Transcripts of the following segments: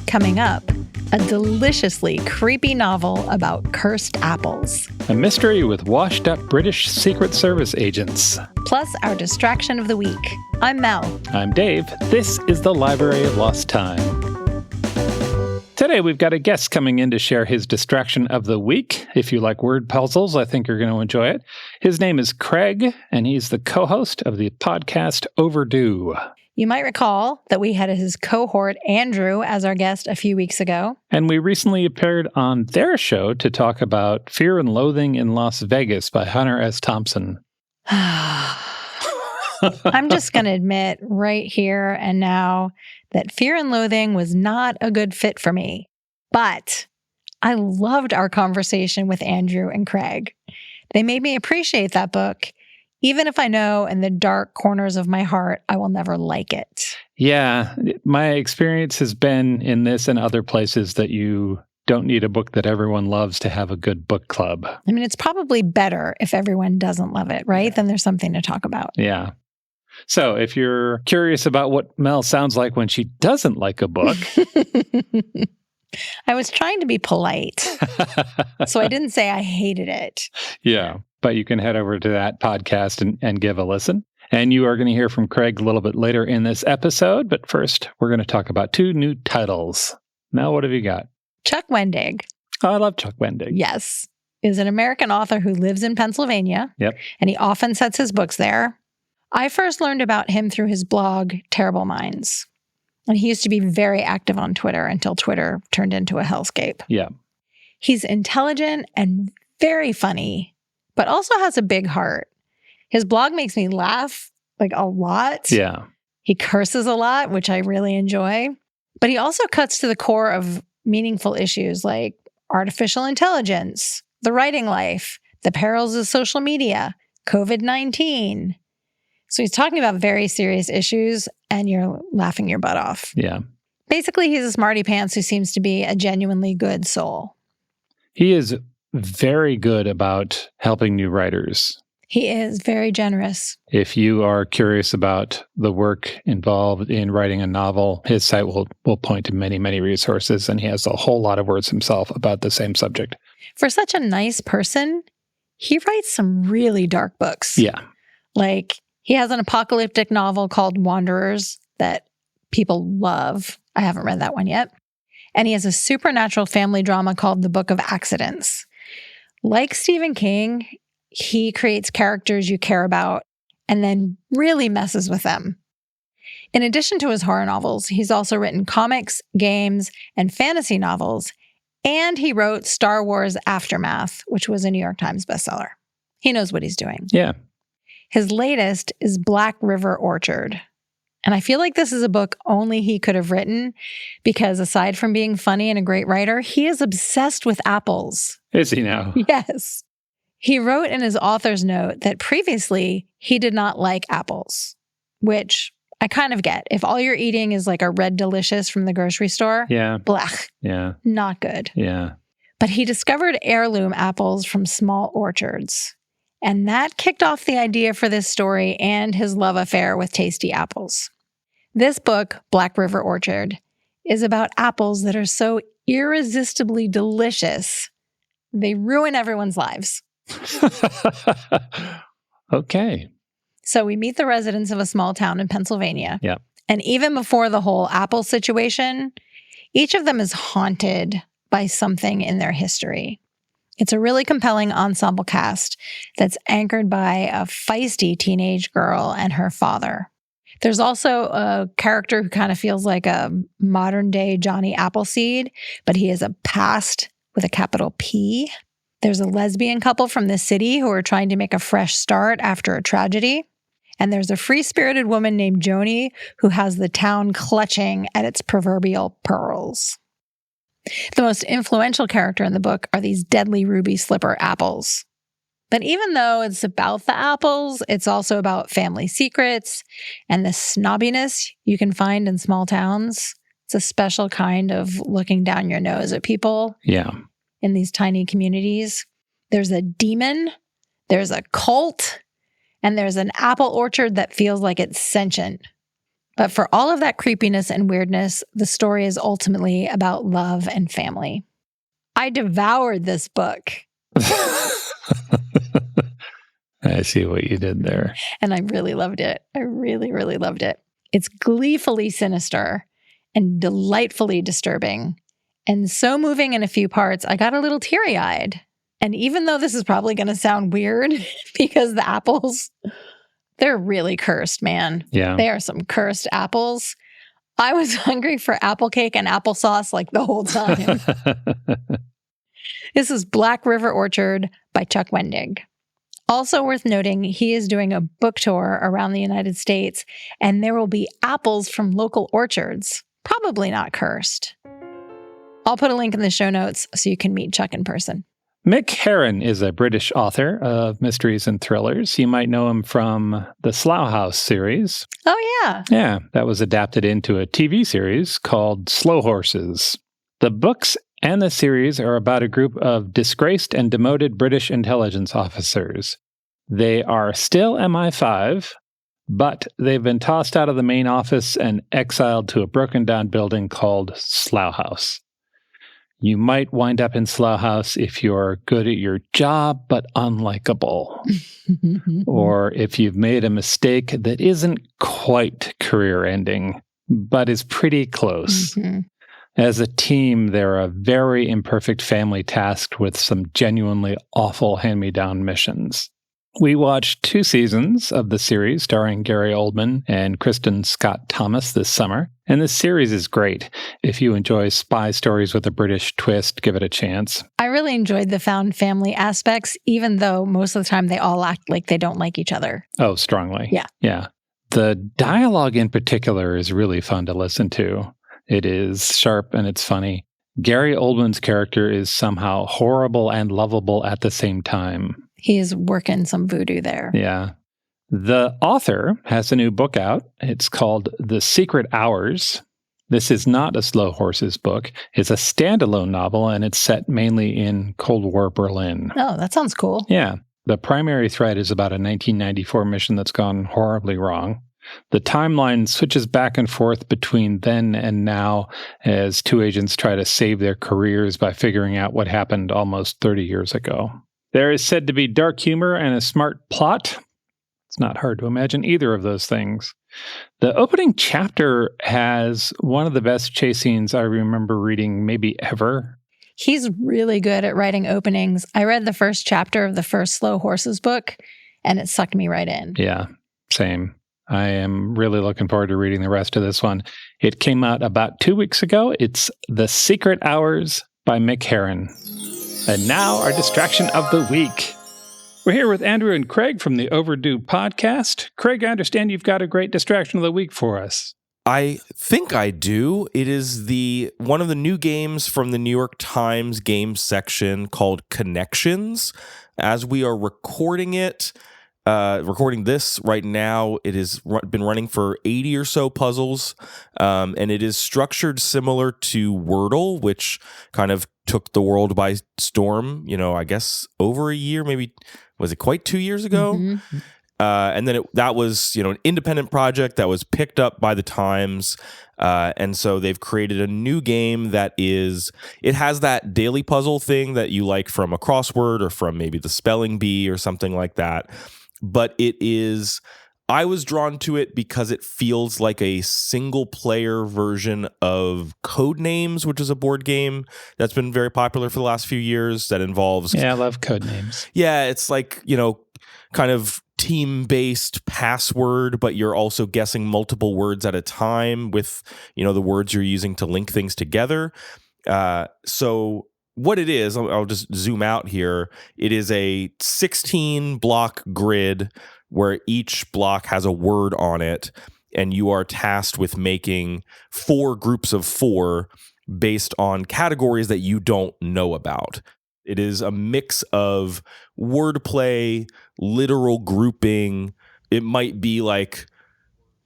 Coming up, a deliciously creepy novel about cursed apples. A mystery with washed-up British Secret Service agents. Plus, our distraction of the week. I'm Mel. I'm Dave. This is the Library of Lost Time. Today, we've got a guest coming in to share his distraction of the week. If you like word puzzles, I think you're going to enjoy it. His name is Craig, and he's the co-host of the podcast Overdue. You might recall that we had his cohort, Andrew, as our guest a few weeks ago. And we recently appeared on their show to talk about Fear and Loathing in Las Vegas by Hunter S. Thompson. I'm just going to admit right here and now that Fear and Loathing was not a good fit for me. But I loved our conversation with Andrew and Craig. They made me appreciate that book, even if I know in the dark corners of my heart, I will never like it. Yeah, my experience has been in this and other places that you don't need a book that everyone loves to have a good book club. I mean, it's probably better if everyone doesn't love it, right? Then there's something to talk about. Yeah. So if you're curious about what Mel sounds like when she doesn't like a book. I was trying to be polite, so I didn't say I hated it. Yeah, but you can head over to that podcast and give a listen. And you are going to hear from Craig a little bit later in this episode. But first, we're going to talk about two new titles. Mel, what have you got? Chuck Wendig. Oh, I love Chuck Wendig. Yes. Is an American author who lives in Pennsylvania. Yep. And he often sets his books there. I first learned about him through his blog, Terrible Minds. And he used to be very active on Twitter until Twitter turned into a hellscape. Yeah. He's intelligent and very funny, but also has a big heart. His blog makes me laugh like a lot. Yeah. He curses a lot, which I really enjoy. But he also cuts to the core of meaningful issues like artificial intelligence, the writing life, the perils of social media, COVID-19. So he's talking about very serious issues and you're laughing your butt off. Yeah. Basically, he's a smarty pants who seems to be a genuinely good soul. He is very good about helping new writers. He is very generous. If you are curious about the work involved in writing a novel, his site will point to many, many resources, and he has a whole lot of words himself about the same subject. For such a nice person, he writes some really dark books. Yeah. Like, he has an apocalyptic novel called Wanderers that people love. I haven't read that one yet. And he has a supernatural family drama called The Book of Accidents. Like Stephen King, he creates characters you care about and then really messes with them. In addition to his horror novels, he's also written comics, games, and fantasy novels. And he wrote Star Wars Aftermath, which was a New York Times bestseller. He knows what he's doing. Yeah. His latest is Black River Orchard. And I feel like this is a book only he could have written because aside from being funny and a great writer, he is obsessed with apples. Is he now? Yes. He wrote in his author's note that previously he did not like apples, which I kind of get. If all you're eating is like a Red Delicious from the grocery store, Yeah. blech, Yeah. not good. Yeah. But he discovered heirloom apples from small orchards. And that kicked off the idea for this story and his love affair with tasty apples. This book, Black River Orchard, is about apples that are so irresistibly delicious, they ruin everyone's lives. Okay. So we meet the residents of a small town in Pennsylvania. Yeah. And even before the whole apple situation, each of them is haunted by something in their history. It's a really compelling ensemble cast that's anchored by a feisty teenage girl and her father. There's also a character who kind of feels like a modern-day Johnny Appleseed, but he has a past with a capital P. There's a lesbian couple from the city who are trying to make a fresh start after a tragedy. And there's a free-spirited woman named Joni who has the town clutching at its proverbial pearls. The most influential character in the book are these deadly ruby slipper apples. But even though it's about the apples, it's also about family secrets and the snobbiness you can find in small towns. It's a special kind of looking down your nose at people. Yeah. In these tiny communities. There's a demon, there's a cult, and there's an apple orchard that feels like it's sentient. But for all of that creepiness and weirdness, the story is ultimately about love and family. I devoured this book. I see what you did there. And I really loved it. I really, really loved it. It's gleefully sinister and delightfully disturbing, and so moving in a few parts, I got a little teary-eyed. And even though this is probably going to sound weird because the apples, they're really cursed, man. Yeah. They are some cursed apples. I was hungry for apple cake and applesauce like the whole time. This is Black River Orchard by Chuck Wendig. Also worth noting, he is doing a book tour around the United States, and there will be apples from local orchards, probably not cursed. I'll put a link in the show notes so you can meet Chuck in person. Mick Herron is a British author of mysteries and thrillers. You might know him from the Slough House series. Oh, yeah. Yeah, that was adapted into a TV series called Slow Horses. The books and the series are about a group of disgraced and demoted British intelligence officers. They are still MI5, but they've been tossed out of the main office and exiled to a broken-down building called Slough House. You might wind up in Slough House if you're good at your job but unlikable, or if you've made a mistake that isn't quite career-ending, but is pretty close. Mm-hmm. As a team, they're a very imperfect family tasked with some genuinely awful hand-me-down missions. We watched 2 seasons of the series starring Gary Oldman and Kristen Scott Thomas this summer, and this series is great. If you enjoy spy stories with a British twist, give it a chance. I really enjoyed the found family aspects, even though most of the time they all act like they don't like each other. Oh, strongly. Yeah. Yeah. The dialogue in particular is really fun to listen to. It is sharp and it's funny. Gary Oldman's character is somehow horrible and lovable at the same time. He's working some voodoo there. Yeah. The author has a new book out. It's called The Secret Hours. This is not a Slow Horses book. It's a standalone novel, and it's set mainly in Cold War Berlin. Oh, that sounds cool. Yeah. The primary thread is about a 1994 mission that's gone horribly wrong. The timeline switches back and forth between then and now as 2 agents try to save their careers by figuring out what happened almost 30 years ago. There is said to be dark humor and a smart plot. It's not hard to imagine either of those things. The opening chapter has one of the best chase scenes I remember reading maybe ever. He's really good at writing openings. I read the first chapter of the first Slow Horses book, and it sucked me right in. Yeah, same. I am really looking forward to reading the rest of this one. It came out about 2 weeks ago. It's The Secret Hours by Mick Herron. And now our distraction of the week. We're here with Andrew and Craig from the Overdue Podcast. Craig, I understand you've got a great distraction of the week for us. I think I do. It is one of the new games from the New York Times games section called Connections. As we are recording this right now, it has been running for 80 or so puzzles, and it is structured similar to Wordle, which kind of took the world by storm, I guess over a year, maybe, was it quite 2 years ago? Mm-hmm. And then that was, an independent project that was picked up by the Times. And so they've created a new game it has that daily puzzle thing that you like from a crossword or from maybe the spelling bee or something like that. But I was drawn to it because it feels like a single player version of Codenames, which is a board game that's been very popular for the last few years that involves... Yeah, I love Codenames. Yeah, it's like, kind of team-based password, but you're also guessing multiple words at a time with, the words you're using to link things together. So what it is, I'll just zoom out here. It is a 16-block grid where each block has a word on it, and you are tasked with making 4 groups of 4 based on categories that you don't know about. It is a mix of wordplay, literal grouping. It might be like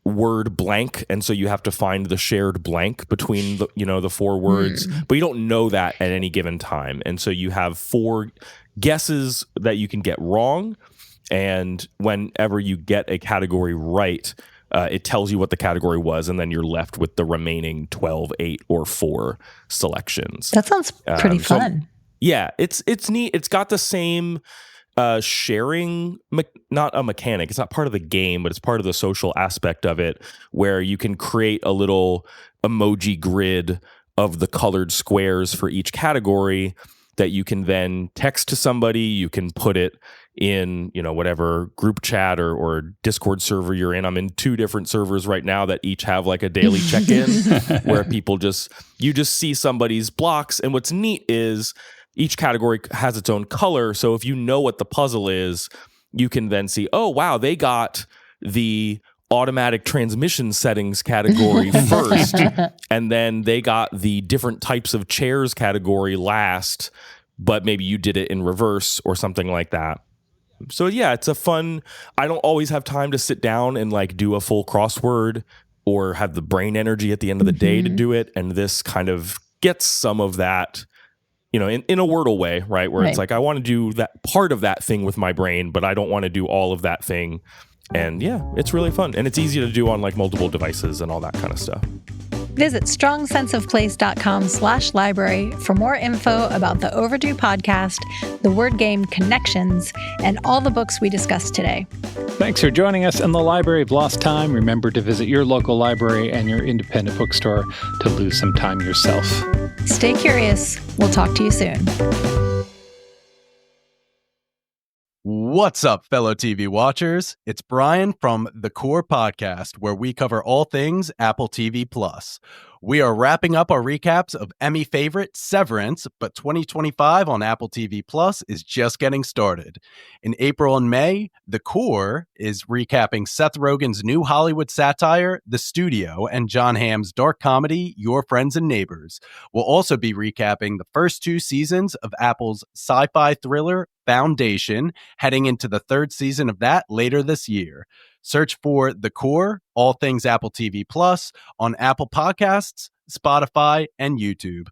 word blank, and so you have to find the shared blank between the 4 words, but you don't know that at any given time. And so you have 4 guesses that you can get wrong. And whenever you get a category right, it tells you what the category was, and then you're left with the remaining 12, 8, or 4 selections. That sounds pretty fun. Yeah, it's neat. It's got the same sharing, not a mechanic. It's not part of the game, but it's part of the social aspect of it, where you can create a little emoji grid of the colored squares for each category that you can then text to somebody. You can put it in, whatever group chat or Discord server you're in. I'm in 2 different servers right now that each have like a daily check-in where people you just see somebody's blocks. And what's neat is each category has its own color. So if you know what the puzzle is, you can then see, oh, wow, they got the automatic transmission settings category first, and then they got the different types of chairs category last, but maybe you did it in reverse or something like that. So yeah, it's a fun, I don't always have time to sit down and like do a full crossword or have the brain energy at the end of the day to do it. And this kind of gets some of that, in a Wordle way, right? Where it's like, I want to do that part of that thing with my brain, but I don't want to do all of that thing. And yeah, it's really fun. And it's easy to do on like multiple devices and all that kind of stuff. Visit strongsenseofplace.com/library for more info about the Overdue Podcast, the word game Connections, and all the books we discussed today. Thanks for joining us in the Library of Lost Time. Remember to visit your local library and your independent bookstore to lose some time yourself. Stay curious. We'll talk to you soon. What's up, fellow TV watchers? It's Brian from The Core Podcast, where we cover all things Apple TV+. We are wrapping up our recaps of Emmy favorite Severance, but 2025 on Apple TV Plus is just getting started. In April and May, The Core is recapping Seth Rogen's new Hollywood satire, The Studio, and Jon Hamm's dark comedy, Your Friends and Neighbors. We'll also be recapping the first 2 seasons of Apple's sci-fi thriller, Foundation, heading into the 3rd season of that later this year. Search for The Core, all things Apple TV Plus, on Apple Podcasts, Spotify, and YouTube.